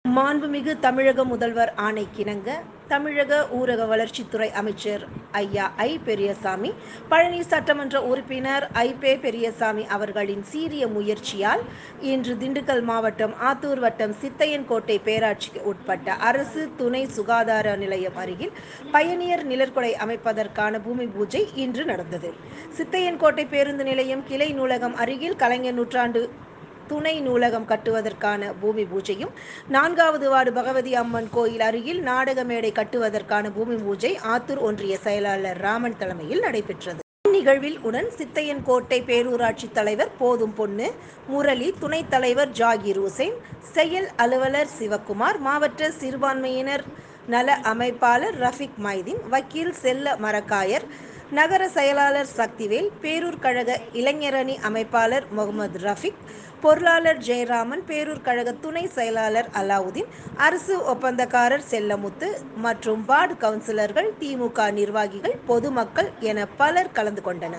மாண்புமிகு தமிழக முதல்வர் ஆணைக்கிணங்க, தமிழக ஊரக வளர்ச்சித்துறை அமைச்சர் ஐயா பெரியசாமி, பழனி சட்டமன்ற உறுப்பினர் பெரியசாமி அவர்களின் சீரிய முயற்சியால் இன்று திண்டுக்கல் மாவட்டம் ஆத்தூர் வட்டம் சித்தையன்கோட்டை பேராட்சிக்கு உட்பட்ட அரசு துணை சுகாதார நிலையம் அருகில் பயணியர் நிழற்குடை அமைப்பதற்கான பூமி பூஜை இன்று நடந்தது. சித்தையன்கோட்டை பேருந்து நிலையம் கிளை நூலகம் அருகில் கலைஞர் நூற்றாண்டு துணை நூலகம் கட்டுவதற்கான பூமி பூஜையும், 4வது வார்டு பகவதி அம்மன் கோயில் அருகில் நாடக மேடை கட்டுவதற்கான பூமி பூஜை ஆத்தூர் ஒன்றிய செயலாளர் ராமன் தலைமையில் நடைபெற்றது. இந்நிகழ்வில் உடன் சித்தையன்கோட்டை பேரூராட்சி தலைவர் போதும் பொன்னு, முரளி, துணைத் தலைவர் ஜாகீர் உசேன், செயல் அலுவலர் சிவக்குமார், மாவட்ட சிறுபான்மையினர் நல அமைப்பாளர் ரஃபீக் மைதீன், வக்கீல் செல்ல மரக்காயர், நகர செயலாளர் சக்திவேல், பேரூர் கழக இளைஞரணி அமைப்பாளர் முகமது ரஃபீக், பொருளாளர் ஜெயராமன், பேரூர் கழக துணை செயலாளர் அலாவுதீன், அரசு ஒப்பந்தக்காரர் செல்லமுத்து மற்றும் வார்டு கவுன்சிலர்கள், திமுக நிர்வாகிகள், பொதுமக்கள் என பலர் கலந்து கொண்டனர்.